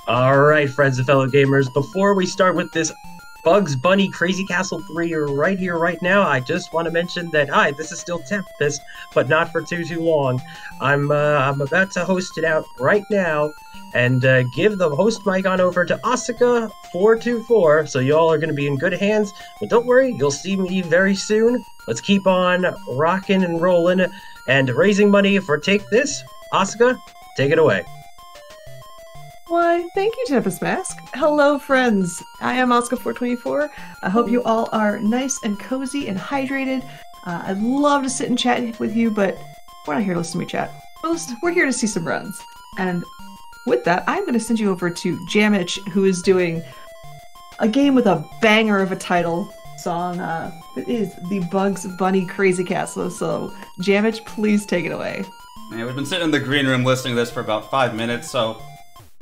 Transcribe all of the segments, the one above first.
Alright, friends and fellow gamers, before we start with this Bugs Bunny Crazy Castle 3 right here, right now, I just want to mention that, hi, this is still Tempest, but not for too long. I'm about to host it out right now, and give the host mic on over to Asuka424, so y'all are going to be in good hands, but don't worry, you'll see me very soon. Let's keep on rocking and rolling, and raising money for Take This. Asuka, take it away. Why, thank you, Tempest Mask. Hello, friends. I am Oscar424. I hope you all are nice and cozy and hydrated. I'd love to sit and chat with you, but we're not here to listen to me chat. We're here to see some runs. And with that, I'm going to send you over to jammitch, who is doing a game with a banger of a title song. It is the Bugs Bunny Crazy Castle. So, jammitch, please take it away. Man, we've been sitting in the green room listening to this for about 5 minutes, so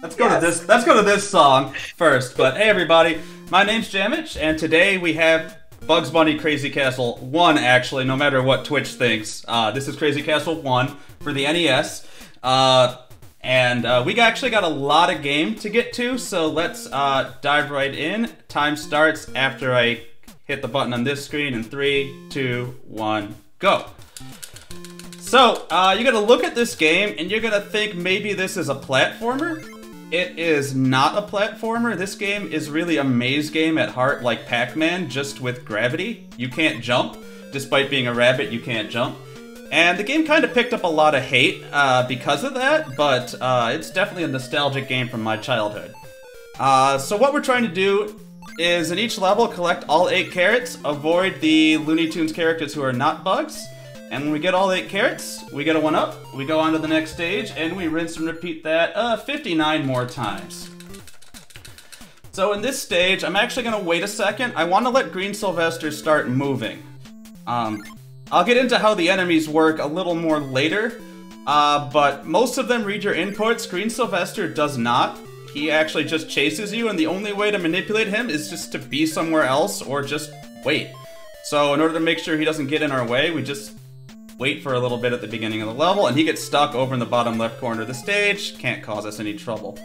let's go to this song first. But hey everybody, my name's jammitch, and today we have Bugs Bunny Crazy Castle 1, actually, no matter what Twitch thinks. This is Crazy Castle 1 for the NES. We actually got a lot of game to get to, so let's dive right in. Time starts after I hit the button on this screen in 3, 2, 1, go. So, you're gonna look at this game and you're gonna think maybe this is a platformer. It is not a platformer. This game is really a maze game at heart, like Pac-Man, just with gravity. You can't jump. Despite being a rabbit, you can't jump. And the game kind of picked up a lot of hate because of that, but it's definitely a nostalgic game from my childhood. So what we're trying to do is, in each level, collect all 8 carrots, avoid the Looney Tunes characters who are not bugs, and when we get all 8 carrots, we get a 1-up, we go on to the next stage, and we rinse and repeat that 59 more times. So in this stage, I'm actually going to wait a second. I want to let Green Sylvester start moving. I'll get into how the enemies work a little more later, but most of them read your inputs. Green Sylvester does not. He actually just chases you, and the only way to manipulate him is just to be somewhere else or just wait. So in order to make sure he doesn't get in our way, we just wait for a little bit at the beginning of the level, and he gets stuck over in the bottom left corner of the stage. Can't cause us any trouble.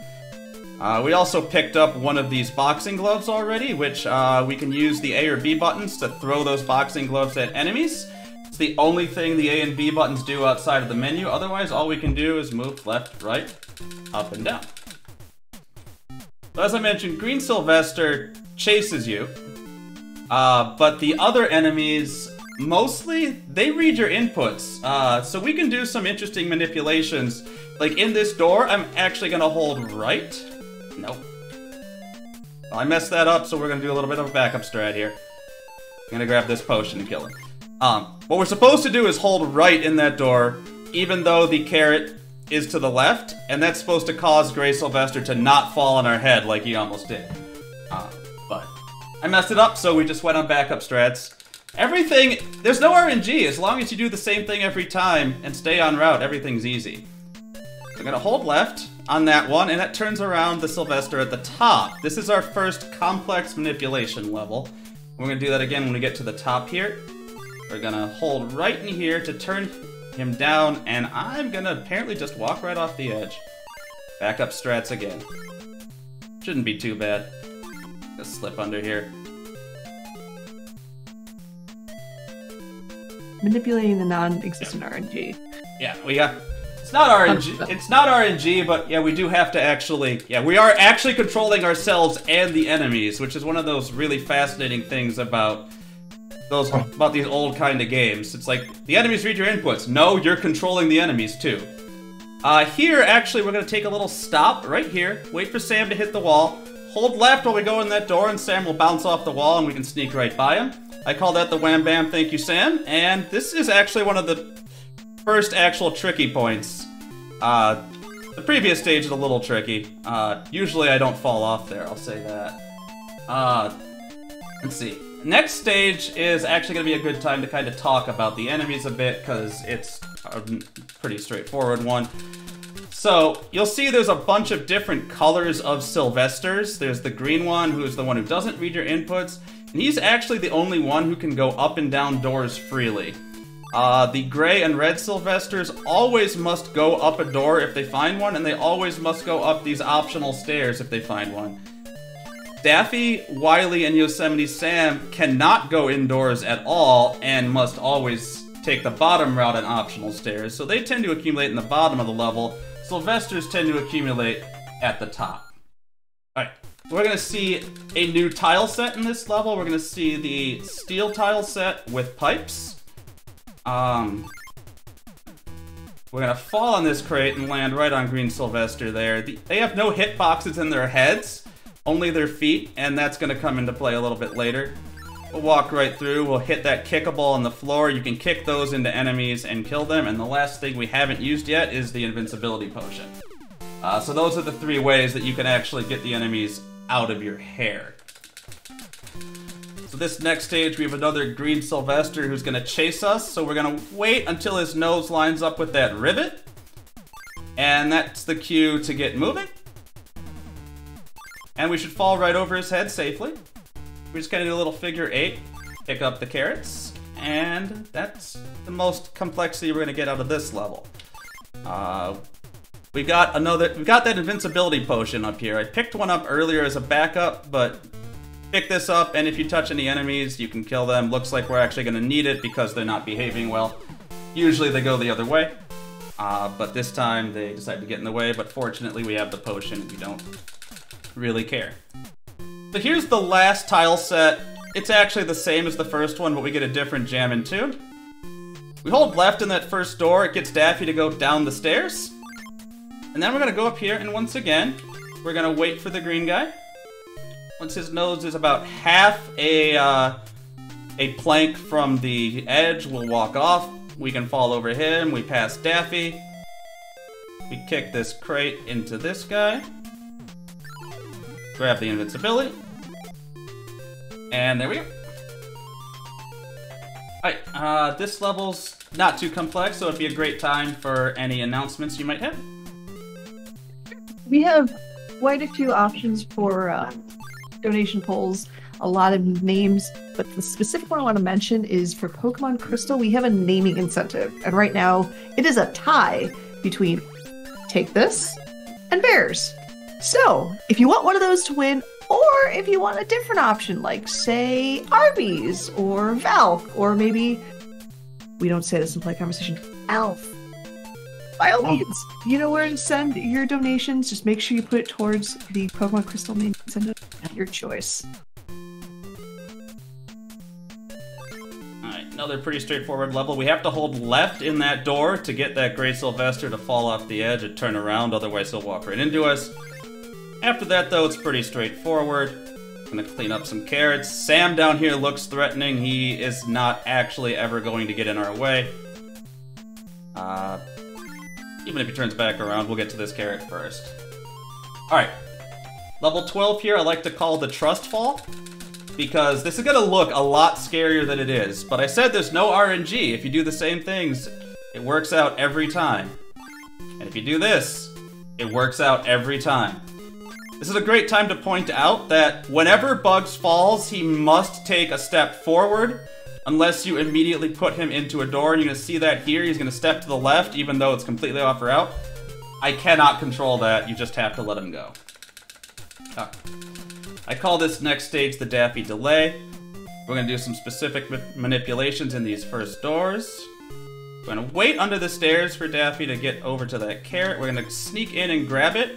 We also picked up one of these boxing gloves already, which we can use the A or B buttons to throw those boxing gloves at enemies. It's the only thing the A and B buttons do outside of the menu. Otherwise, all we can do is move left, right, up, and down. So as I mentioned, Green Sylvester chases you, but the other enemies, mostly, they read your inputs, so we can do some interesting manipulations. Like in this door, I'm actually going to hold right. Nope. Well, I messed that up, so we're going to do a little bit of a backup strat here. I'm going to grab this potion and kill him. What we're supposed to do is hold right in that door, even though the carrot is to the left, and that's supposed to cause Grey Sylvester to not fall on our head like he almost did. But I messed it up, so we just went on backup strats. Everything, there's no RNG. As long as you do the same thing every time and stay on route, everything's easy. So I'm gonna hold left on that one, and that turns around the Sylvester at the top. This is our first complex manipulation level. We're gonna do that again when we get to the top here. We're gonna hold right in here to turn him down, and I'm gonna apparently just walk right off the edge. Backup strats again. Shouldn't be too bad. Just slip under here. Manipulating the non-existent RNG. Yeah, it's not RNG. It's not RNG, but yeah, we do have to actually. Yeah, we are actually controlling ourselves and the enemies, which is one of those really fascinating things about these old kind of games. It's like the enemies read your inputs. No, you're controlling the enemies too. Here, actually, we're gonna take a little stop right here. Wait for Sam to hit the wall. Hold left while we go in that door, and Sam will bounce off the wall, and we can sneak right by him. I call that the wham bam thank you Sam, and this is actually one of the first actual tricky points. The previous stage is a little tricky. Usually I don't fall off there, I'll say that. Let's see. Next stage is actually going to be a good time to kind of talk about the enemies a bit, because it's a pretty straightforward one. So, you'll see there's a bunch of different colors of Sylvesters. There's the green one, who's the one who doesn't read your inputs, and he's actually the only one who can go up and down doors freely. The gray and red Sylvesters always must go up a door if they find one, and they always must go up these optional stairs if they find one. Daffy, Wily, and Yosemite Sam cannot go indoors at all and must always take the bottom route on optional stairs, so they tend to accumulate in the bottom of the level. Sylvesters tend to accumulate at the top. Alright, so we're going to see a new tile set in this level. We're going to see the steel tile set with pipes. We're going to fall on this crate and land right on Green Sylvester there. They have no hitboxes in their heads, only their feet, and that's going to come into play a little bit later. We'll walk right through, we'll hit that kickable on the floor. You can kick those into enemies and kill them, and the last thing we haven't used yet is the invincibility potion. So those are the 3 ways that you can actually get the enemies out of your hair. So this next stage, we have another Green Sylvester who's going to chase us, so we're going to wait until his nose lines up with that rivet. And that's the cue to get moving. And we should fall right over his head safely. We just kind of do a little figure 8, pick up the carrots, and that's the most complexity we're going to get out of this level. We got that invincibility potion up here. I picked one up earlier as a backup, but pick this up, and if you touch any enemies, you can kill them. Looks like we're actually going to need it because they're not behaving well. Usually they go the other way, but this time they decided to get in the way, but fortunately we have the potion. We don't really care. So here's the last tile set. It's actually the same as the first one, but we get a different jammin' too. We hold left in that first door, it gets Daffy to go down the stairs. And then we're gonna go up here, and once again, we're gonna wait for the green guy. Once his nose is about half a plank from the edge, we'll walk off. We can fall over him, we pass Daffy. We kick this crate into this guy. Grab the invincibility. And there we go. Alright, this level's not too complex, so it'd be a great time for any announcements you might have. We have quite a few options for donation polls, a lot of names, but the specific one I want to mention is for Pokemon Crystal. We have a naming incentive, and right now it is a tie between Take This and Bears. So, if you want one of those to win, or if you want a different option, like, say, Arby's, or Valk, or maybe, we don't say this in Play Conversation, Elf. By all means, you know where to send your donations. Just make sure you put it towards the Pokemon Crystal name incentive at your choice. Alright, another pretty straightforward level. We have to hold left in that door to get that Gray Sylvester to fall off the edge and turn around, otherwise he'll walk right into us. After that, though, it's pretty straightforward. I'm gonna clean up some carrots. Sam down here looks threatening. He is not actually ever going to get in our way. Even if he turns back around, we'll get to this carrot first. Alright. Level 12 here, I like to call the Trust Fall, because this is gonna look a lot scarier than it is. But I said there's no RNG. If you do the same things, it works out every time. And if you do this, it works out every time. This is a great time to point out that whenever Bugs falls, he must take a step forward, unless you immediately put him into a door, and you're going to see that here. He's going to step to the left, even though it's completely off route. I cannot control that, you just have to let him go. I call this next stage the Daffy Delay. We're going to do some specific manipulations in these first doors. We're going to wait under the stairs for Daffy to get over to that carrot. We're going to sneak in and grab it.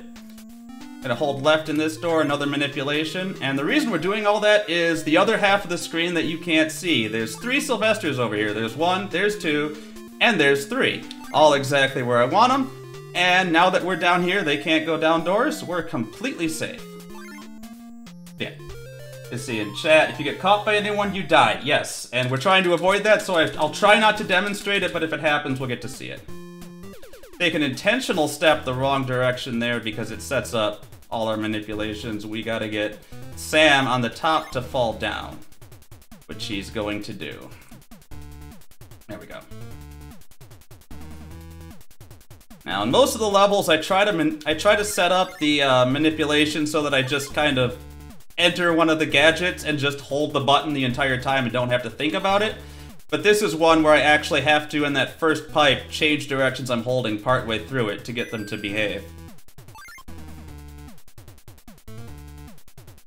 Gonna hold left in this door, another manipulation. And the reason we're doing all that is the other half of the screen that you can't see. There's 3 Sylvesters over here. There's 1, there's 2, and there's 3. All exactly where I want them. And now that we're down here, they can't go down doors. We're completely safe. Yeah. You see in chat, if you get caught by anyone, you die. Yes. And we're trying to avoid that, so I'll try not to demonstrate it, but if it happens, we'll get to see it. Take an intentional step the wrong direction there because it sets up all our manipulations. We gotta get Sam on the top to fall down, which he's going to do. There we go. Now, in most of the levels, I try to set up the manipulation so that I just kind of enter one of the gadgets and just hold the button the entire time and don't have to think about it. But this is one where I actually have to, in that first pipe, change directions I'm holding partway through it to get them to behave.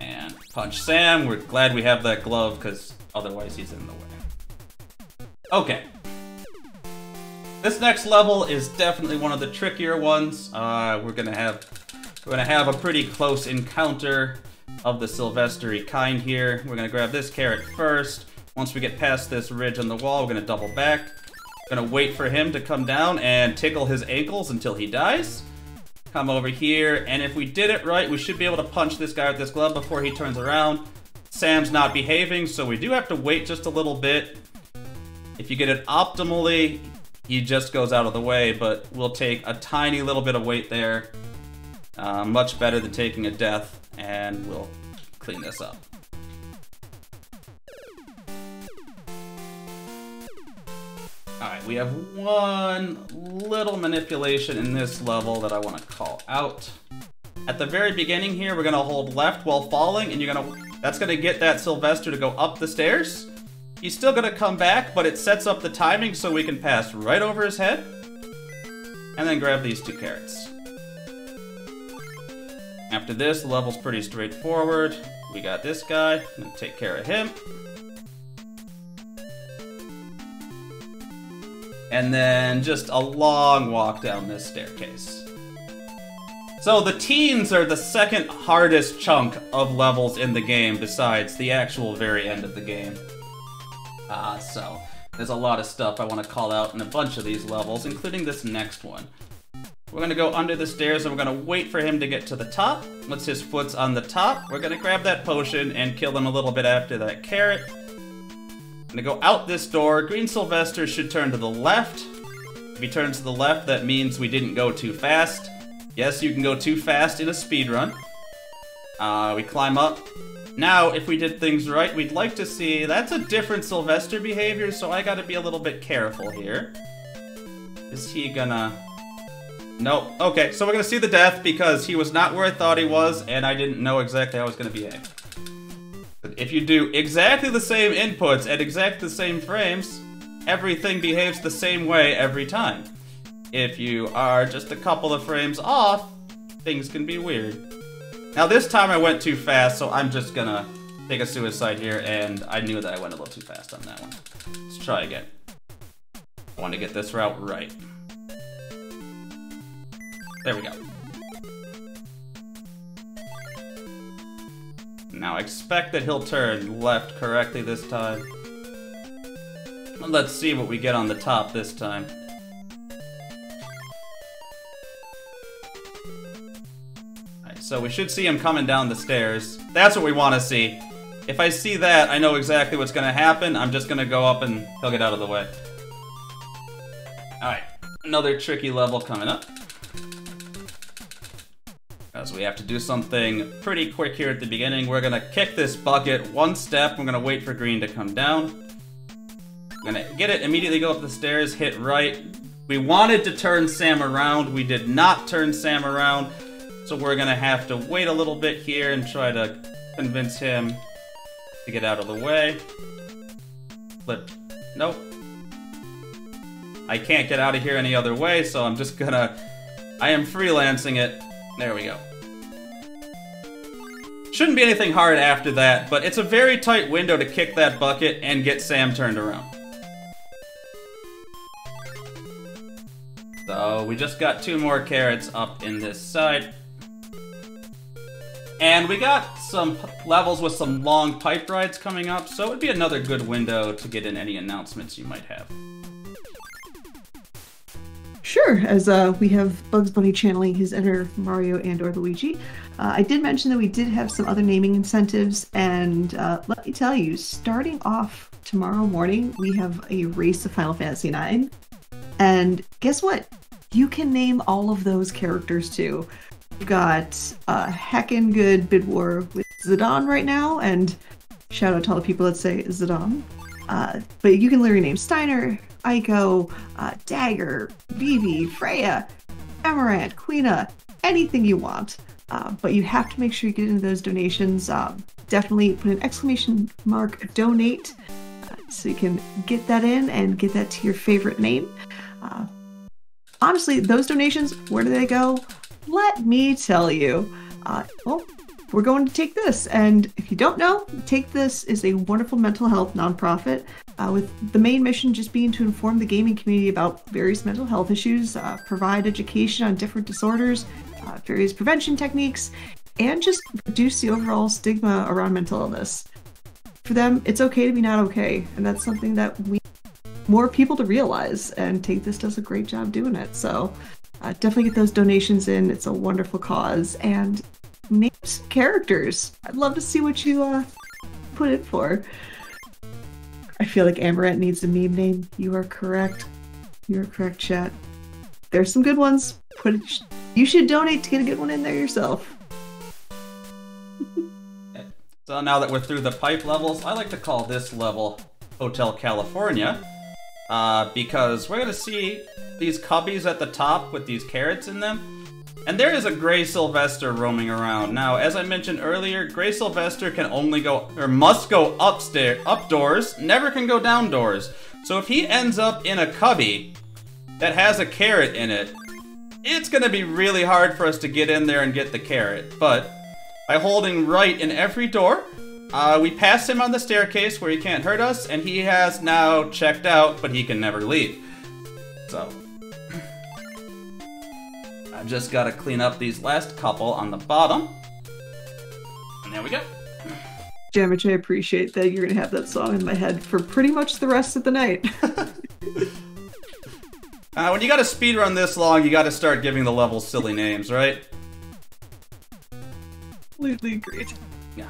And punch Sam. We're glad we have that glove, because otherwise he's in the way. Okay. This next level is definitely one of the trickier ones. We're gonna have a pretty close encounter of the Sylvestery kind here. We're gonna grab this carrot first. Once we get past this ridge on the wall, we're gonna double back. Gonna wait for him to come down and tickle his ankles until he dies. Come over here, and if we did it right, we should be able to punch this guy with this glove before he turns around. Sam's not behaving, so we do have to wait just a little bit. If you get it optimally, he just goes out of the way, but we'll take a tiny little bit of weight there. Much better than taking a death, and we'll clean this up. Alright, we have one little manipulation in this level that I want to call out. At the very beginning here, we're going to hold left while falling, and that's going to get that Sylvester to go up the stairs. He's still going to come back, but it sets up the timing so we can pass right over his head. And then grab these 2 carrots. After this, the level's pretty straightforward. We got this guy. I'm going to take care of him. And then just a long walk down this staircase. So the teens are the second hardest chunk of levels in the game besides the actual very end of the game. So there's a lot of stuff I want to call out in a bunch of these levels, including this next one. We're going to go under the stairs and we're going to wait for him to get to the top. Once his foot's on the top, we're going to grab that potion and kill him a little bit after that carrot. I'm going to go out this door. Green Sylvester should turn to the left. If he turns to the left, that means we didn't go too fast. Yes, you can go too fast in a speedrun. We climb up. Now, if we did things right, we'd like to see... That's a different Sylvester behavior, so I gotta be a little bit careful here. Is he gonna... Nope. Okay, so we're gonna see the death because he was not where I thought he was, and I didn't know exactly how I was gonna behave. If you do exactly the same inputs at exactly the same frames, everything behaves the same way every time. If you are just a couple of frames off, things can be weird. Now this time I went too fast, so I'm just gonna take a suicide here, and I knew that I went a little too fast on that one. Let's try again. I want to get this route right. There we go. Now I expect that he'll turn left correctly this time. Let's see what we get on the top this time. So we should see him coming down the stairs. That's what we want to see. If I see that, I know exactly what's going to happen. I'm just going to go up and he'll get out of the way. Alright, another tricky level coming up. Because we have to do something pretty quick here at the beginning. We're going to kick this bucket one step. We're going to wait for green to come down. We're going to get it, immediately go up the stairs, hit right. We wanted to turn Sam around. We did not turn Sam around. So we're gonna have to wait a little bit here and try to convince him to get out of the way. But, nope. I can't get out of here any other way, so I'm just gonna... I am freelancing it. There we go. Shouldn't be anything hard after that, but it's a very tight window to kick that bucket and get Sam turned around. So we just got 2 more carrots up in this side. And we got some levels with some long pipe rides coming up, so it would be another good window to get in any announcements you might have. Sure, as we have Bugs Bunny channeling his inner Mario and or Luigi. I did mention that we did have some other naming incentives, and let me tell you, starting off tomorrow morning, we have a race of Final Fantasy IX. And guess what? You can name all of those characters too. We've got a heckin' good bid war with Zidane right now, and shout out to all the people that say Zidane. But you can literally name Steiner, Aiko, Dagger, Vivi, Freya, Amaranth, Queena, anything you want. But you have to make sure you get into those donations. Definitely put an exclamation mark donate so you can get that in and get that to your favorite name. Honestly, those donations, where do they go? Let me tell you. Well, we're going to Take This, and if you don't know, Take This is a wonderful mental health nonprofit with the main mission just being to inform the gaming community about various mental health issues, provide education on different disorders, various prevention techniques, and just reduce the overall stigma around mental illness. For them, it's okay to be not okay, and that's something that we more people to realize, and Take This does a great job doing it. So definitely get those donations in. It's a wonderful cause. And name some characters. I'd love to see what you put it for. I feel like Amaranth needs a meme name. You are correct. You are correct, chat. There's some good ones. You should donate to get a good one in there yourself. So now that we're through the pipe levels, I like to call this level Hotel California, because we're going to see these cubbies at the top with these carrots in them. And there is a Gray Sylvester roaming around. Now, as I mentioned earlier, Gray Sylvester can only go, or must go updoors, never can go downdoors. So if he ends up in a cubby that has a carrot in it, it's gonna be really hard for us to get in there and get the carrot. But by holding right in every door, we pass him on the staircase where he can't hurt us, and he has now checked out, but he can never leave. So I've just got to clean up these last couple on the bottom. And there we go. Jammitch, I appreciate that you're going to have that song in my head for pretty much the rest of the night. When you got to speedrun this long, you got to start giving the levels silly names, right? Completely agreed. Yeah.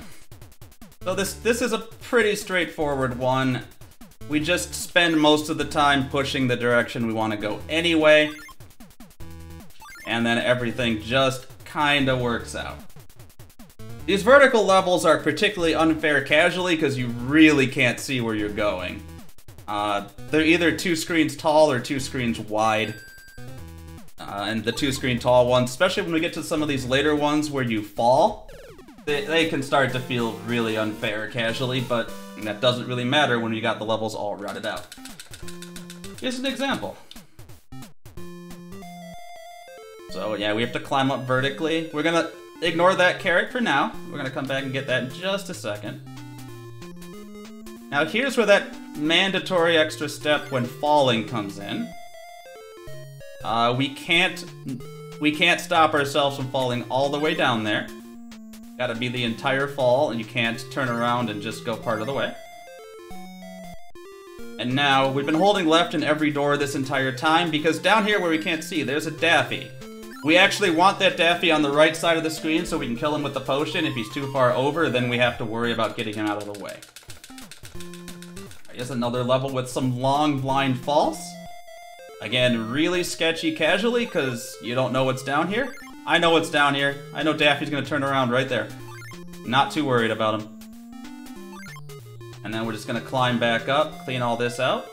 So this is a pretty straightforward one. We just spend most of the time pushing the direction we want to go anyway. And then everything just kinda works out. These vertical levels are particularly unfair casually because you really can't see where you're going. They're either 2 screens tall or 2 screens wide. And the 2 screen tall ones, especially when we get to some of these later ones where you fall, they can start to feel really unfair casually, but that doesn't really matter when you got the levels all routed out. Here's an example. So yeah, we have to climb up vertically. We're gonna ignore that carrot for now. We're gonna come back and get that in just a second. Now here's where that mandatory extra step when falling comes in. We can't stop ourselves from falling all the way down there. Gotta be the entire fall, and you can't turn around and just go part of the way. And now, we've been holding left in every door this entire time, because down here where we can't see, there's a Daffy. We actually want that Daffy on the right side of the screen so we can kill him with the potion. If he's too far over, then we have to worry about getting him out of the way. Here's another level with some long blind falls. Again, really sketchy casually, because you don't know what's down here. I know what's down here. I know Daffy's gonna turn around right there. Not too worried about him. And then we're just gonna climb back up, clean all this out.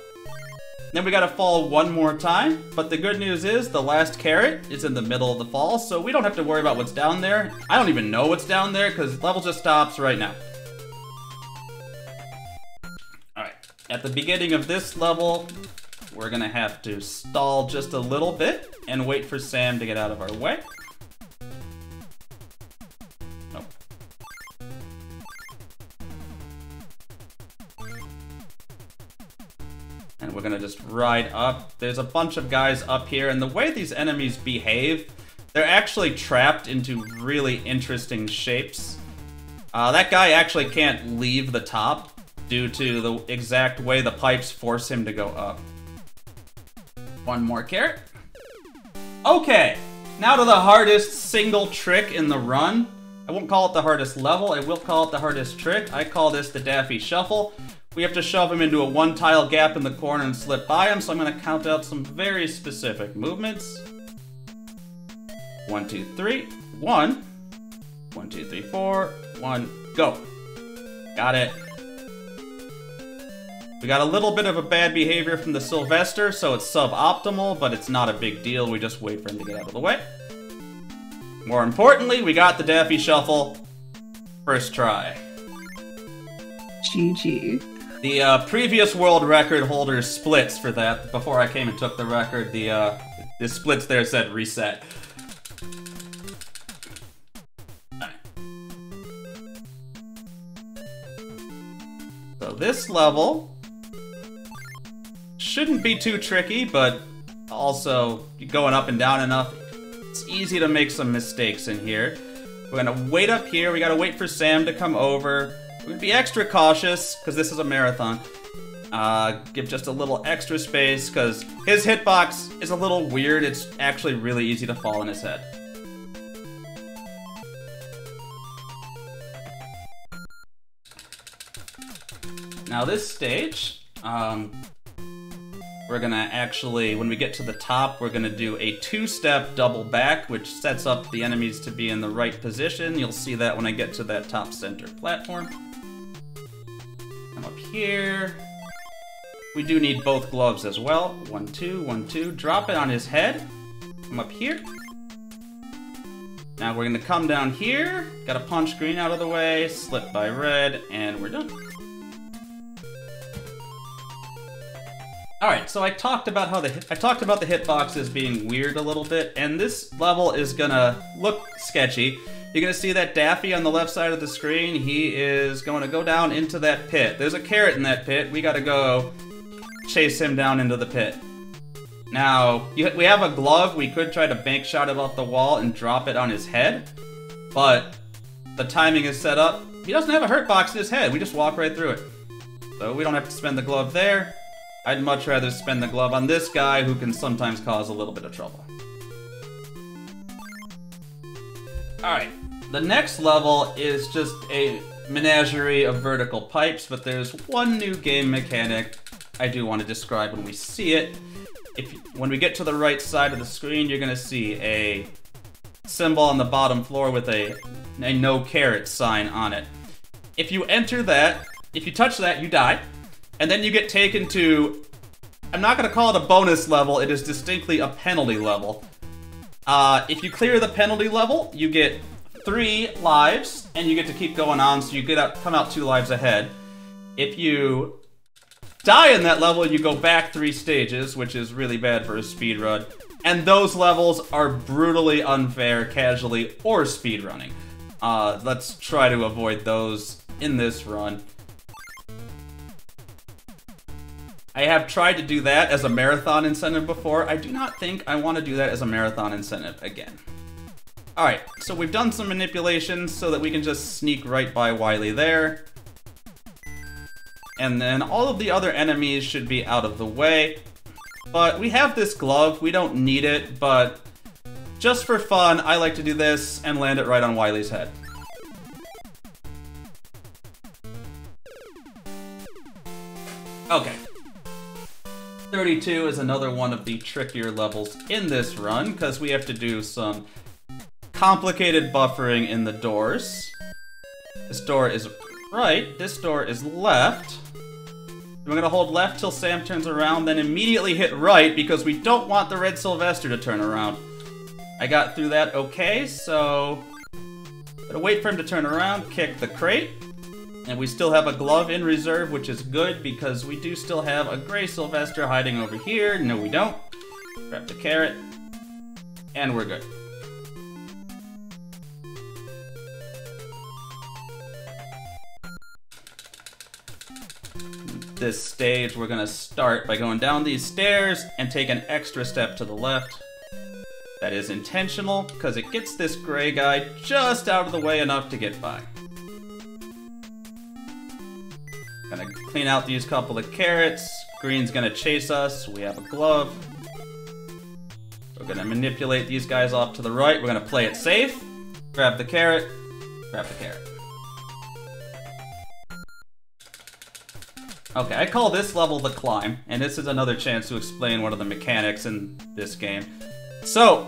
Then we gotta fall one more time, but the good news is the last carrot is in the middle of the fall, so we don't have to worry about what's down there. I don't even know what's down there, because the level just stops right now. Alright, at the beginning of this level, we're gonna have to stall just a little bit and wait for Sam to get out of our way. Nope. And we're gonna just ride up. There's a bunch of guys up here, and the way these enemies behave, they're actually trapped into really interesting shapes. That guy actually can't leave the top due to the exact way the pipes force him to go up. One more carrot. Okay, now to the hardest single trick in the run. I won't call it the hardest level, I will call it the hardest trick. I call this the Daffy Shuffle. We have to shove him into a 1-tile gap in the corner and slip by him, so I'm going to count out some very specific movements. 1, 2, 3, 1. 1, 2, 3, 4, 1, go. Got it. We got a little bit of a bad behavior from the Sylvester, so it's suboptimal, but it's not a big deal. We just wait for him to get out of the way. More importantly, we got the Daffy Shuffle. First try. GG. The previous world record holder splits for that. Before I came and took the record, the splits there said reset. Alright. So this level shouldn't be too tricky, but also going up and down enough, it's easy to make some mistakes in here. We're gonna wait up here. We gotta wait for Sam to come over. We're gonna be extra cautious, because this is a marathon. Give just a little extra space, because his hitbox is a little weird. It's actually really easy to fall in his head. Now this stage, we're gonna actually, when we get to the top, we're gonna do a two-step double back, which sets up the enemies to be in the right position. You'll see that when I get to that top center platform. Come up here. We do need both gloves as well. 1, 2, 1, 2. Drop it on his head. Come up here. Now we're gonna come down here. Gotta punch green out of the way, slip by red, and we're done. Alright, so I talked about the hitboxes being weird a little bit, and this level is gonna look sketchy. You're gonna see that Daffy on the left side of the screen. He is going to go down into that pit. There's a carrot in that pit. We gotta go chase him down into the pit. Now, we have a glove. We could try to bank shot it off the wall and drop it on his head, but the timing is set up. He doesn't have a hurt box in his head. We just walk right through it. So we don't have to spend the glove there. I'd much rather spend the glove on this guy who can sometimes cause a little bit of trouble. Alright, the next level is just a menagerie of vertical pipes, but there's one new game mechanic I do want to describe when we see it. When we get to the right side of the screen, you're going to see a symbol on the bottom floor with a no carrot sign on it. If you enter that, if you touch that, you die. And then you get taken to, I'm not going to call it a bonus level, it is distinctly a penalty level. If you clear the penalty level, you get 3 lives, and you get to keep going on, so you come out 2 lives ahead. If you die in that level, you go back 3 stages, which is really bad for a speedrun. And those levels are brutally unfair, casually, or speedrunning. Let's try to avoid those in this run. I have tried to do that as a marathon incentive before. I do not think I want to do that as a marathon incentive again. Alright, so we've done some manipulations so that we can just sneak right by Wily there. And then all of the other enemies should be out of the way. But we have this glove, we don't need it, but just for fun, I like to do this and land it right on Wily's head. Okay. 32 is another one of the trickier levels in this run, because we have to do some complicated buffering in the doors. This door is right, this door is left. We're gonna hold left till Sam turns around, then immediately hit right, because we don't want the red Sylvester to turn around. I got through that okay, so gotta wait for him to turn around, kick the crate. And we still have a glove in reserve, which is good, because we do still have a gray Sylvester hiding over here. No, we don't. Grab the carrot. And we're good. This stage, we're gonna start by going down these stairs and take an extra step to the left. That is intentional, because it gets this gray guy just out of the way enough to get by. Gonna clean out these couple of carrots. Green's gonna chase us. We have a glove. We're gonna manipulate these guys off to the right. We're gonna play it safe. Grab the carrot. Grab the carrot. Okay, I call this level the climb, and this is another chance to explain one of the mechanics in this game. So,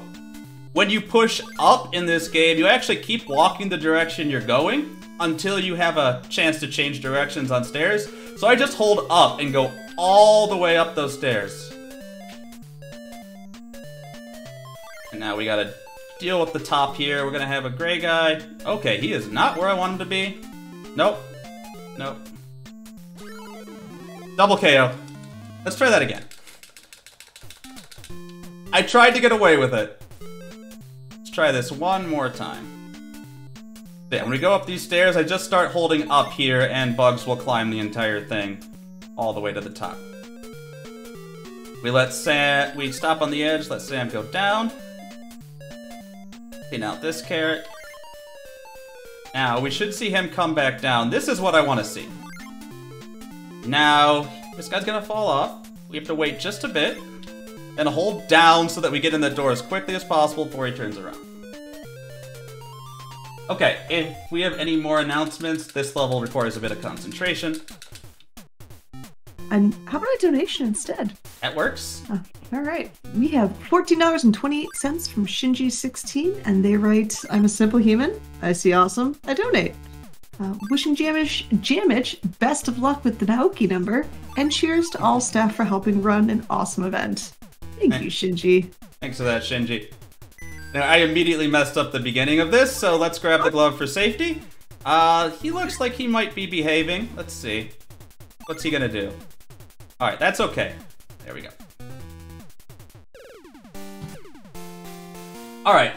when you push up in this game, you actually keep walking the direction you're going until you have a chance to change directions on stairs. So I just hold up and go all the way up those stairs. And now we gotta deal with the top here. We're gonna have a gray guy. Okay, he is not where I want him to be. Nope. Nope. Double KO. Let's try that again. I tried to get away with it. Let's try this one more time. Yeah, when we go up these stairs, I just start holding up here, and bugs will climb the entire thing all the way to the top. We stop on the edge, let Sam go down. Clean out this carrot. Now, we should see him come back down. This is what I want to see. Now, this guy's gonna fall off. We have to wait just a bit, and hold down so that we get in the door as quickly as possible before he turns around. Okay, if we have any more announcements, this level requires a bit of concentration. And how about a donation instead? That works. All right. We have $14.28 from Shinji16, and they write, I'm a simple human. I see awesome. I donate. Wishing jammitch best of luck with the Naoki number, and cheers to all staff for helping run an awesome event. Thank you, Shinji. Thanks for that, Shinji. Now, I immediately messed up the beginning of this, so let's grab the glove for safety. He looks like he might be behaving. Let's see. What's he gonna do? Alright, that's okay. There we go. Alright.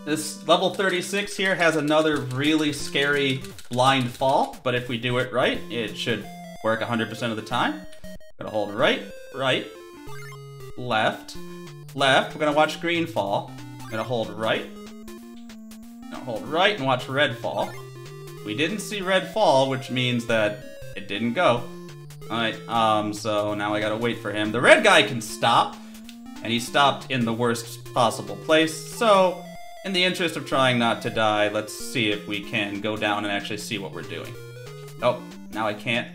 This level 36 here has another really scary blind fall, but if we do it right, it should work 100% of the time. Gonna hold right, right, left, left. We're gonna watch green fall. Gonna hold right. Gonna hold right and watch red fall. We didn't see red fall, which means that it didn't go. Alright, so now I gotta wait for him. The red guy can stop, and he stopped in the worst possible place, so in the interest of trying not to die, let's see if we can go down and actually see what we're doing. Oh, now I can't.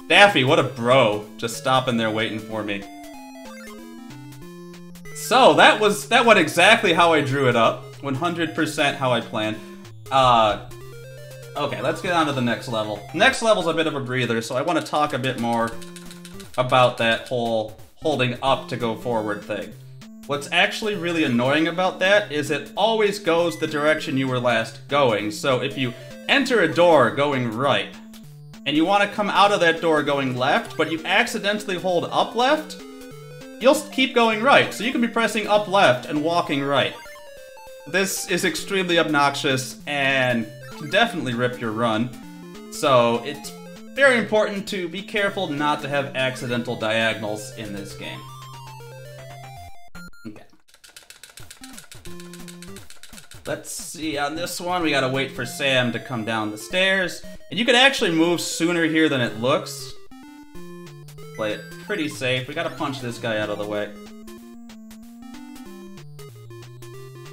Daffy, what a bro, just stopping there waiting for me. So, that went exactly how I drew it up. 100% how I planned. Okay, let's get on to the next level. Next level's a bit of a breather, so I want to talk a bit more about that whole holding up to go forward thing. What's actually really annoying about that is it always goes the direction you were last going. So if you enter a door going right, and you want to come out of that door going left, but you accidentally hold up left, you'll keep going right. So you can be pressing up left and walking right. This is extremely obnoxious and can definitely rip your run. So it's very important to be careful not to have accidental diagonals in this game. Okay. Let's see, on this one, we gotta wait for Sam to come down the stairs. And you could actually move sooner here than it looks. Play it pretty safe. We gotta punch this guy out of the way.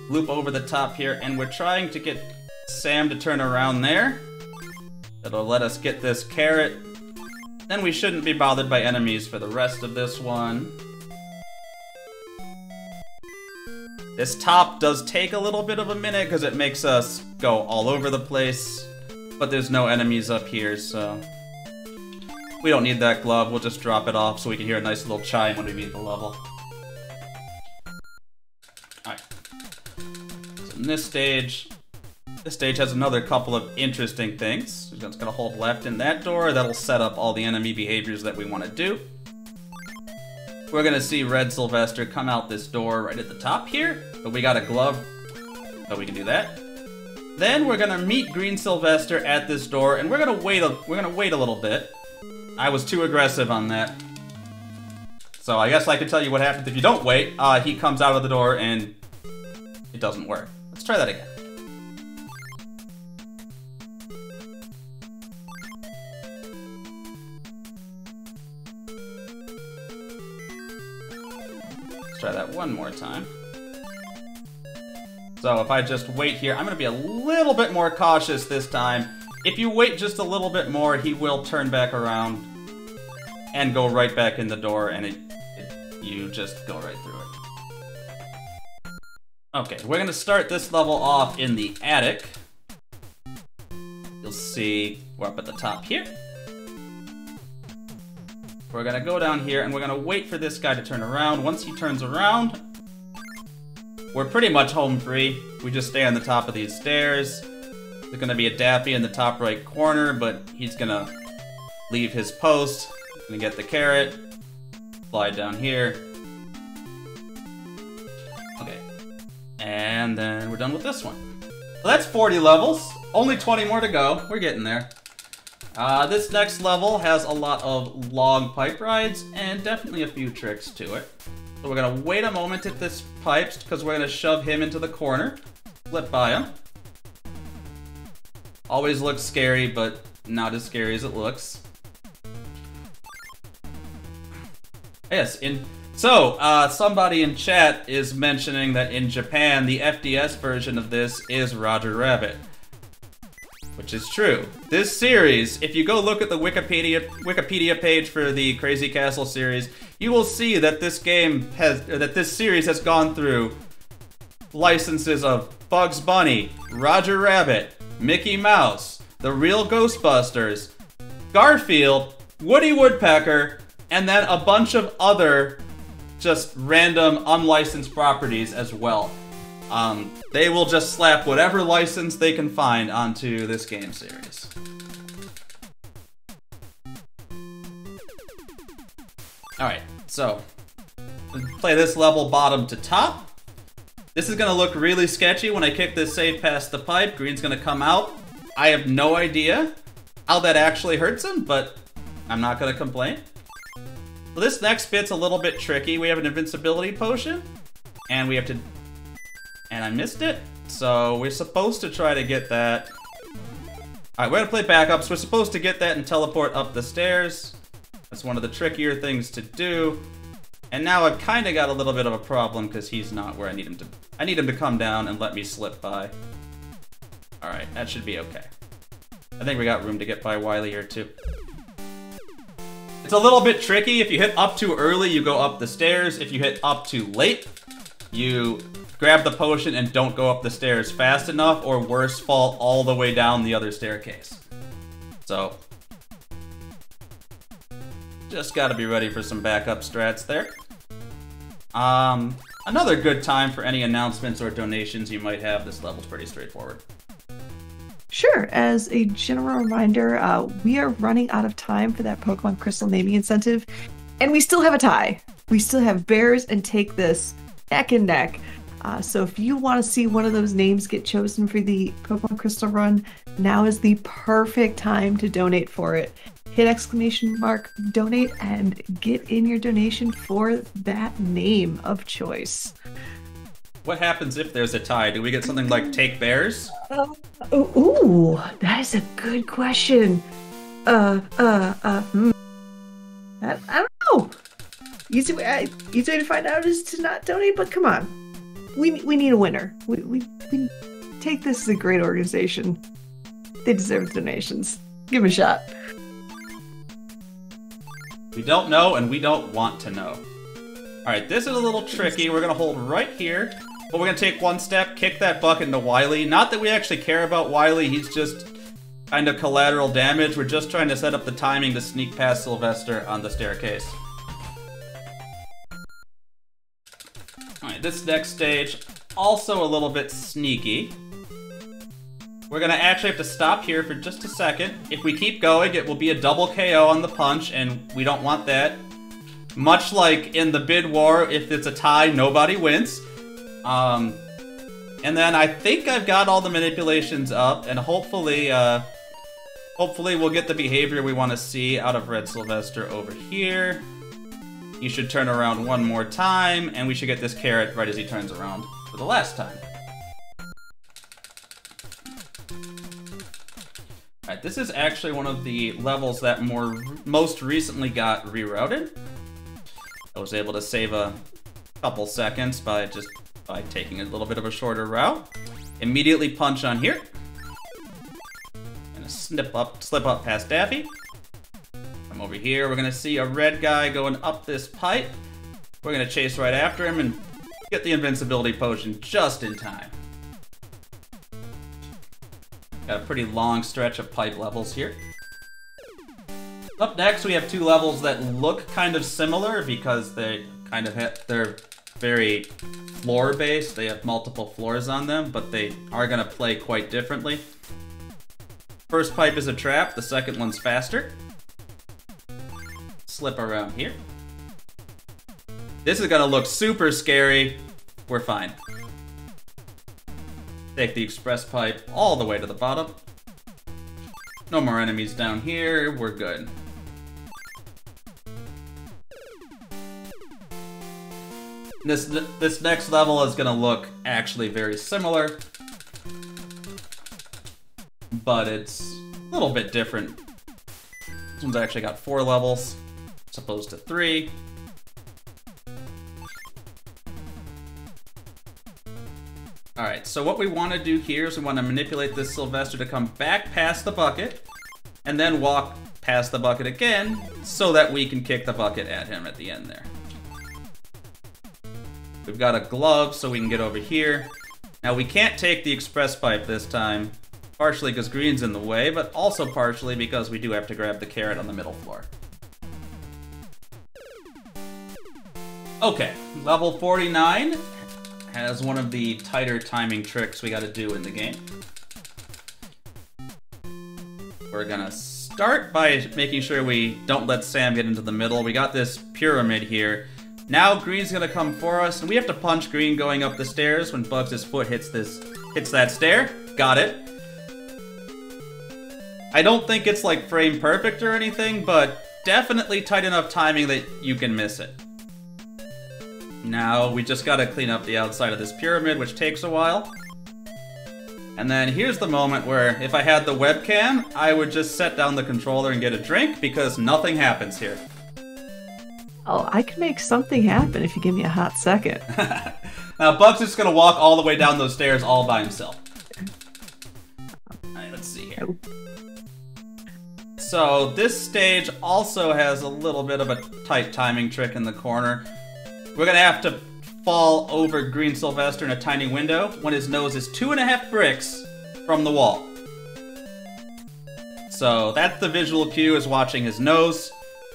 Loop over the top here, and we're trying to get Sam to turn around there. That'll let us get this carrot. Then we shouldn't be bothered by enemies for the rest of this one. This top does take a little bit of a minute because it makes us go all over the place. But there's no enemies up here, so we don't need that glove. We'll just drop it off so we can hear a nice little chime when we beat the level. Alright. So in this stage has another couple of interesting things. We're just gonna hold left in that door. That'll set up all the enemy behaviors that we want to do. We're gonna see Red Sylvester come out this door right at the top here, but we got a glove, so we can do that. Then we're gonna meet Green Sylvester at this door, and we're gonna wait a little bit. I was too aggressive on that, so I guess I can tell you what happens if you don't wait. He comes out of the door and it doesn't work. Let's try that again. Try that one more time. So if I just wait here, I'm going to be a little bit more cautious this time. If you wait just a little bit more, he will turn back around and go right back in the door, and you just go right through it. Okay, we're going to start this level off in the attic. You'll see we're up at the top here. We're gonna go down here and we're gonna wait for this guy to turn around. Once he turns around, we're pretty much home free. We just stay on the top of these stairs. There's gonna be a Daffy in the top right corner, but he's gonna leave his post. Gonna get the carrot. Fly down here. Okay. And then we're done with this one. So that's 40 levels. Only 20 more to go. We're getting there. This next level has a lot of long pipe rides and definitely a few tricks to it. So we're gonna wait a moment at this pipes because we're gonna shove him into the corner. Flip by him. Always looks scary, but not as scary as it looks. Yes, somebody in chat is mentioning that in Japan, the FDS version of this is Roger Rabbit. Which is true. This series, if you go look at the Wikipedia page for the Crazy Castle series, you will see that this series has gone through licenses of Bugs Bunny, Roger Rabbit, Mickey Mouse, The Real Ghostbusters, Garfield, Woody Woodpecker, and then a bunch of other just random unlicensed properties as well. They will just slap whatever license they can find onto this game series. Alright, so play this level bottom to top. This is gonna look really sketchy when I kick this save past the pipe. Green's gonna come out. I have no idea how that actually hurts him, but I'm not gonna complain. So this next bit's a little bit tricky. We have an invincibility potion, and we have to... And I missed it, so we're supposed to try to get that. Alright, we're gonna play backups. We're supposed to get that and teleport up the stairs. That's one of the trickier things to do. And now I've kind of got a little bit of a problem because he's not where I need him to. I need him to come down and let me slip by. Alright, that should be okay. I think we got room to get by Wily here too. It's a little bit tricky. If you hit up too early, you go up the stairs. If you hit up too late, you grab the potion and don't go up the stairs fast enough, or worse, fall all the way down the other staircase. So, just gotta be ready for some backup strats there. Another good time for any announcements or donations you might have. This level's pretty straightforward. Sure, as a general reminder, we are running out of time for that Pokemon Crystal naming incentive, and we still have a tie. We still have Bears and Take This neck and neck. So if you want to see one of those names get chosen for the Pokemon Crystal run, now is the perfect time to donate for it. Hit ! Donate and get in your donation for that name of choice. What happens if there's a tie? Do we get something like Take Bears? Ooh, that is a good question. I don't know. Easy way to find out is to not donate, but come on. We need a winner. We Take This as a great organization. They deserve donations. Give them a shot. We don't know, and we don't want to know. Alright, this is a little tricky. We're gonna hold right here, but we're gonna take one step, kick that bucket into Wily. Not that we actually care about Wily, he's just kind of collateral damage. We're just trying to set up the timing to sneak past Sylvester on the staircase. Alright, this next stage, also a little bit sneaky. We're gonna actually have to stop here for just a second. If we keep going, it will be a double KO on the punch, and we don't want that. Much like in the bid war, if it's a tie, nobody wins. And then I think I've got all the manipulations up, and hopefully we'll get the behavior we want to see out of Red Sylvester over here. You should turn around one more time, and we should get this carrot right as he turns around for the last time. Alright, this is actually one of the levels that most recently got rerouted. I was able to save a couple seconds by taking a little bit of a shorter route. Immediately punch on here. Gonna slip up past Daffy. Come over here, we're gonna see a red guy going up this pipe. We're gonna chase right after him and get the invincibility potion just in time. Got a pretty long stretch of pipe levels here. Up next, we have two levels that look kind of similar because they're very floor-based. They have multiple floors on them, but they are going to play quite differently. First pipe is a trap, the second one's faster. slip around here. This is gonna look super scary. We're fine. Take the express pipe all the way to the bottom. No more enemies down here. We're good. This next level is gonna look actually very similar, but it's a little bit different. This one's actually got 4 levels, as opposed to 3. Alright, so what we want to do here is we want to manipulate this Sylvester to come back past the bucket, and then walk past the bucket again, so that we can kick the bucket at him at the end there. We've got a glove, so we can get over here. Now, we can't take the express pipe this time, partially because green's in the way, but also partially because we do have to grab the carrot on the middle floor. Okay, level 49 has one of the tighter timing tricks we gotta do in the game. We're gonna start by making sure we don't let Sam get into the middle. We got this pyramid here. Now green's gonna come for us, and we have to punch green going up the stairs when Bugs' foot hits that stair. Got it. I don't think it's like frame perfect or anything, but definitely tight enough timing that you can miss it. Now we just gotta clean up the outside of this pyramid, which takes a while. And then here's the moment where if I had the webcam, I would just set down the controller and get a drink, because nothing happens here. Oh, I can make something happen if you give me a hot second. Now, Bugs is gonna walk all the way down those stairs all by himself. Alright, let's see here. So, this stage also has a little bit of a tight timing trick in the corner. We're gonna have to fall over Green Sylvester in a tiny window when his nose is 2.5 bricks from the wall. So, that's the visual cue, is watching his nose.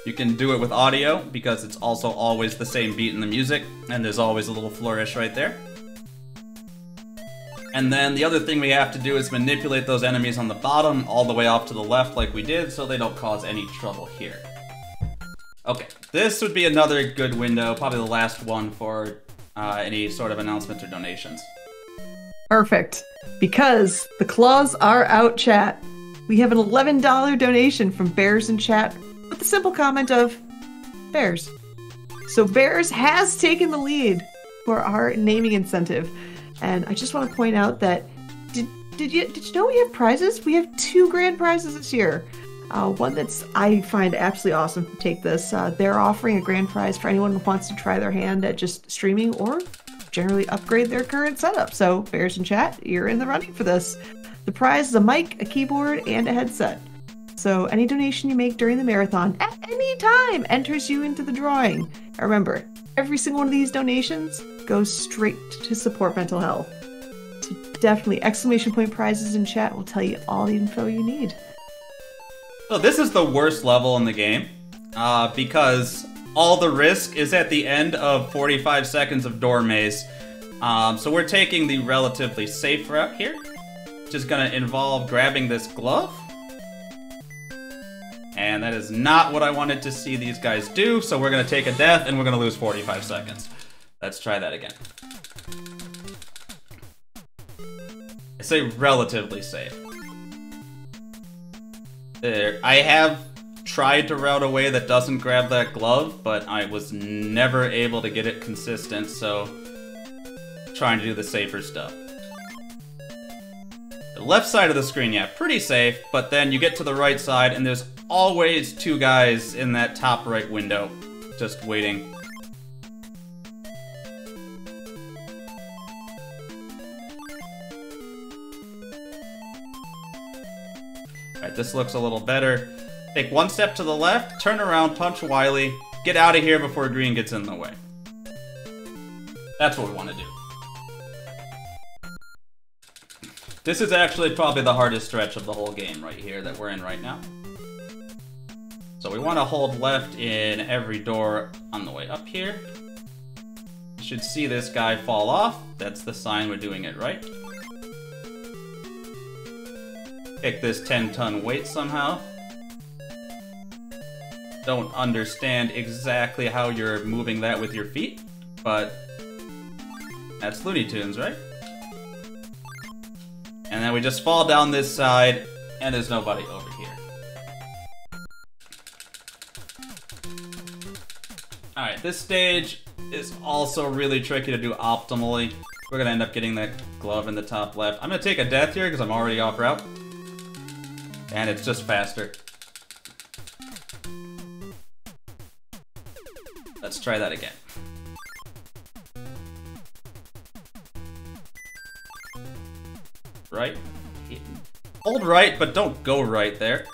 You can do it with audio, because it's also always the same beat in the music, and there's always a little flourish right there. And then the other thing we have to do is manipulate those enemies on the bottom all the way off to the left like we did, so they don't cause any trouble here. Okay, this would be another good window, probably the last one for any sort of announcements or donations. Perfect. Because the claws are out, chat. We have an $11 donation from Bears in chat with the simple comment of Bears. So Bears has taken the lead for our naming incentive. And I just want to point out that did you know we have prizes? We have 2 grand prizes this year. One that's I find absolutely awesome. Take this. They're offering a grand prize for anyone who wants to try their hand at just streaming or generally upgrade their current setup. So Bears in chat, you're in the running for this. The prize is a mic, a keyboard, and a headset. So any donation you make during the marathon at any time enters you into the drawing. And remember, every single one of these donations goes straight to support mental health. So definitely exclamation point prizes in chat will tell you all the info you need. So this is the worst level in the game, because all the risk is at the end of 45 seconds of door maze. So we're taking the relatively safe route here, which is going to involve grabbing this glove. And that is not what I wanted to see these guys do, so we're going to take a death and we're going to lose 45 seconds. Let's try that again. I say relatively safe. There, I have tried to route a way that doesn't grab that glove, but I was never able to get it consistent, so trying to do the safer stuff. The left side of the screen, yeah, pretty safe, but then you get to the right side and there's always 2 guys in that top right window, just waiting. Alright, this looks a little better. Take 1 step to the left, turn around, punch Wily, get out of here before green gets in the way. That's what we want to do. This is actually probably the hardest stretch of the whole game right here that we're in right now. So we want to hold left in every door on the way up here. You should see this guy fall off. That's the sign we're doing it right. Pick this 10-ton weight somehow. don't understand exactly how you're moving that with your feet, but that's Looney Tunes, right? And then we just fall down this side, and there's nobody over here. Alright, this stage is also really tricky to do optimally. We're gonna end up getting that glove in the top left. I'm gonna take a death here because I'm already off route. And it's just faster. Let's try that again. Right. Hold right, but don't go right there.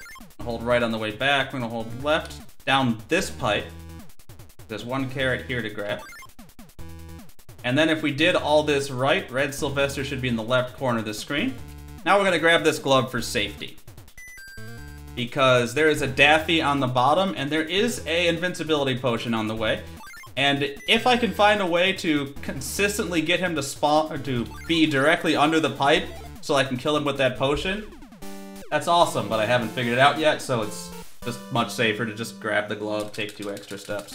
Hold right on the way back. We're gonna hold left down this pipe. There's one carrot here to grab. And then if we did all this right, Red Sylvester should be in the left corner of the screen. Now we're gonna grab this glove for safety. Because there is a Daffy on the bottom, and there is a invincibility potion on the way. And if I can find a way to consistently get him to spawn, or to be directly under the pipe, so I can kill him with that potion, that's awesome, but I haven't figured it out yet, so it's just much safer to just grab the glove, take 2 extra steps.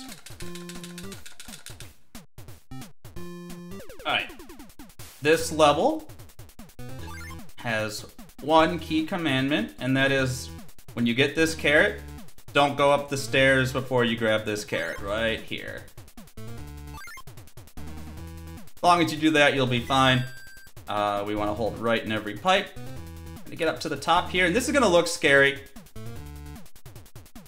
Alright. This level has one key commandment, and that is, when you get this carrot, don't go up the stairs before you grab this carrot, right here. As long as you do that, you'll be fine. We want to hold right in every pipe. To get up to the top here, and this is going to look scary.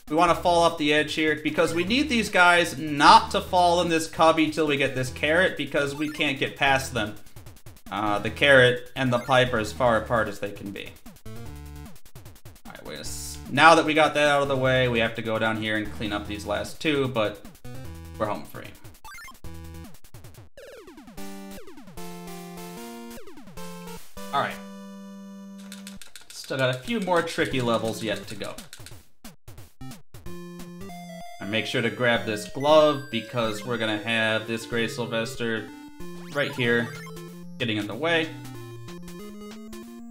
We want to fall up the edge here, because we need these guys not to fall in this cubby till we get this carrot, because we can't get past them. The carrot and the pipe are as far apart as they can be. Alright, now that we got that out of the way, we have to go down here and clean up these last 2, but we're home free. Alright. Still got a few more tricky levels yet to go. And make sure to grab this glove, because we're gonna have this Gray Sylvester right here, getting in the way.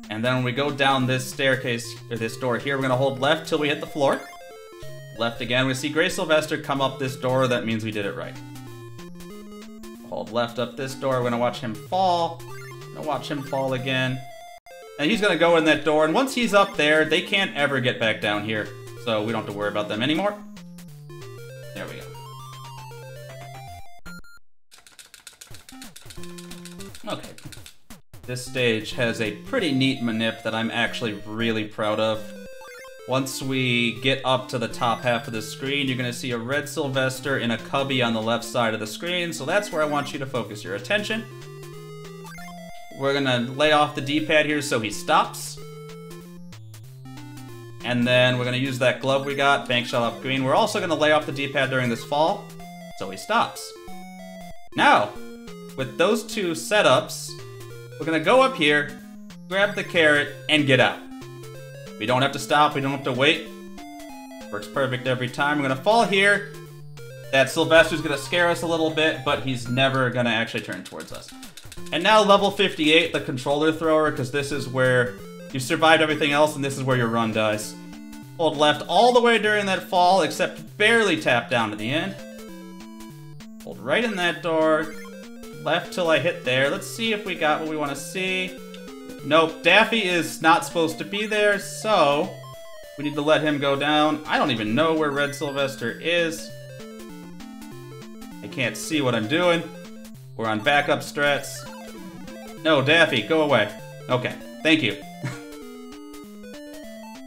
And then when we go down this staircase, or this door here, we're gonna hold left till we hit the floor. Left again, we see Gray Sylvester come up this door, that means we did it right. Hold left up this door, we're gonna watch him fall. Gonna watch him fall again. And he's gonna go in that door, and once he's up there, they can't ever get back down here. So we don't have to worry about them anymore. There we go. Okay. This stage has a pretty neat manip that I'm actually really proud of. Once we get up to the top half of the screen, you're gonna see a Red Sylvester in a cubby on the left side of the screen, so that's where I want you to focus your attention. We're gonna lay off the D-pad here so he stops. And then we're gonna use that glove we got, bank shot off green. We're also gonna lay off the D-pad during this fall, so he stops. Now, with those 2 setups, we're gonna go up here, grab the carrot, and get out. We don't have to stop, we don't have to wait. Works perfect every time. We're gonna fall here. That Sylvester's gonna scare us a little bit, but he's never gonna actually turn towards us. And now level 58, the controller thrower, because this is where you survived everything else, and this is where your run dies. Hold left all the way during that fall, except barely tap down to the end. Hold right in that door. Left till I hit there. Let's see if we got what we want to see. Nope, Daffy is not supposed to be there, so we need to let him go down. I don't even know where Red Sylvester is. I can't see what I'm doing. We're on backup strats. No, Daffy, go away. Okay, thank you.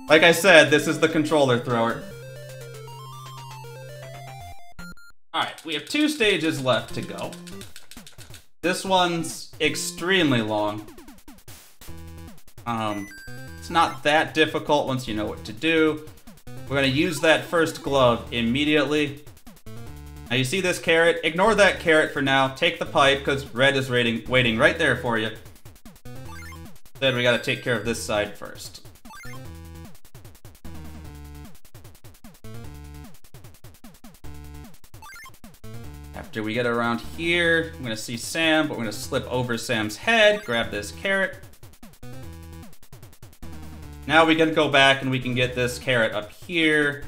Like I said, this is the controller thrower. Alright, we have 2 stages left to go. This one's extremely long. It's not that difficult once you know what to do. We're gonna use that first glove immediately. Now you see this carrot, ignore that carrot for now, take the pipe, because red is waiting right there for you. Then we gotta take care of this side first. After we get around here, I'm gonna see Sam, but we're gonna slip over Sam's head, grab this carrot. Now we can go back and we can get this carrot up here.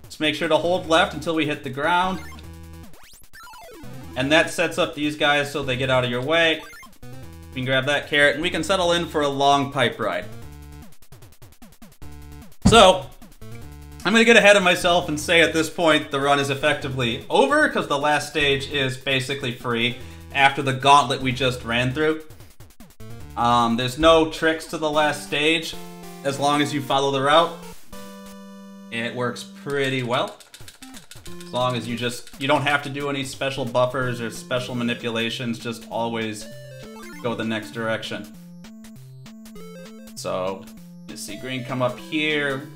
It's Just make sure to hold left until we hit the ground. And that sets up these guys so they get out of your way. We can grab that carrot, and we can settle in for a long pipe ride. So, I'm going to get ahead of myself and say at this point the run is effectively over, because the last stage is basically free after the gauntlet we just ran through. There's no tricks to the last stage, as long as you follow the route. It works pretty well. As long as you don't have to do any special buffers or special manipulations, just always go the next direction. So, you see green come up here.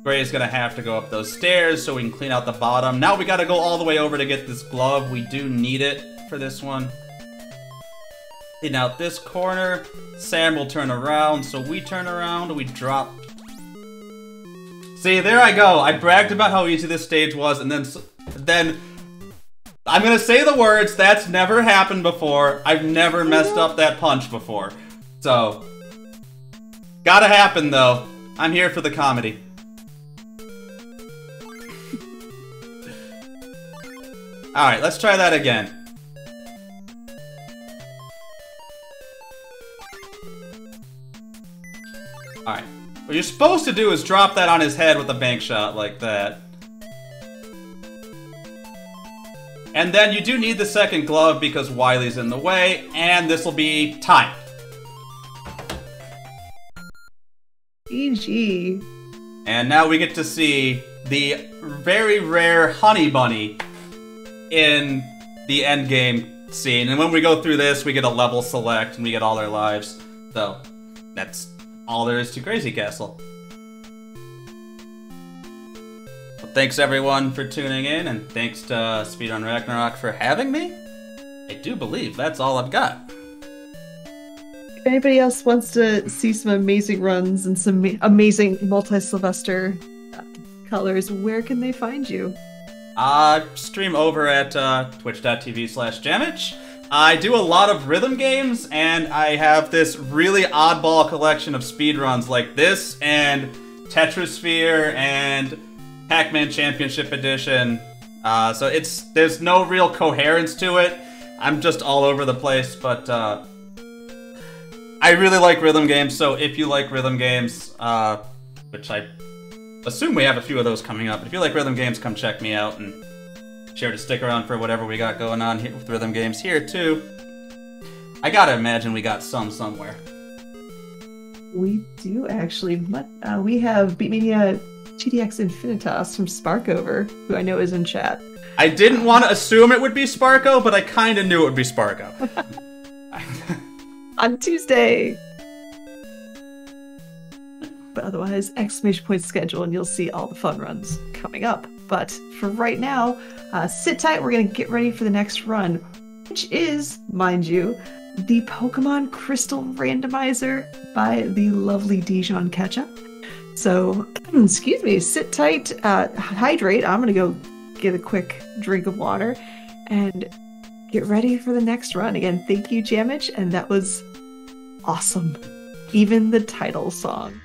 Gray is gonna have to go up those stairs so we can clean out the bottom. Now we gotta go all the way over to get this glove. We do need it for this one. Clean out this corner. Sam will turn around, so we turn around, we drop. See, there I go. I bragged about how easy this stage was, and then I'm gonna say the words, that's never happened before. I've never messed up that punch before. So, gotta happen though. I'm here for the comedy. Alright, let's try that again. Alright. What you're supposed to do is drop that on his head with a bank shot like that. And then you do need the second glove because Wily's in the way, and this will be timed. GG. And now we get to see the very rare Honey Bunny in the end game scene. And when we go through this, we get a level select and we get all our lives. So, that's all there is to Crazy Castle. Well, thanks everyone for tuning in, and thanks to Speedrun Ragnarok for having me. I do believe that's all I've got. If anybody else wants to see some amazing runs and some amazing multi-Sylvester colors, where can they find you? Stream over at twitch.tv/jammitch. I do a lot of rhythm games, and I have this really oddball collection of speedruns like this, and Tetrasphere, and Pac-Man Championship Edition. So there's no real coherence to it. I'm just all over the place, but I really like rhythm games, so if you like rhythm games, which I assume we have a few of those coming up, if you like rhythm games, come check me out, and sure to stick around for whatever we got going on here with rhythm games here, too. I gotta imagine we got some somewhere. We do, actually. We have Beatmania GDX Infinitas from Sparkover, who I know is in chat. I didn't want to assume it would be Sparko, but I kind of knew it would be Sparko. On Tuesday! But otherwise, exclamation point schedule, and you'll see all the fun runs coming up. But for right now, sit tight, we're going to get ready for the next run, which is, mind you, the Pokemon Crystal Randomizer by the lovely Dijon Ketchup. So, excuse me, sit tight, hydrate. I'm going to go get a quick drink of water and get ready for the next run. Again, thank you, jammitch, and that was awesome. Even the title song.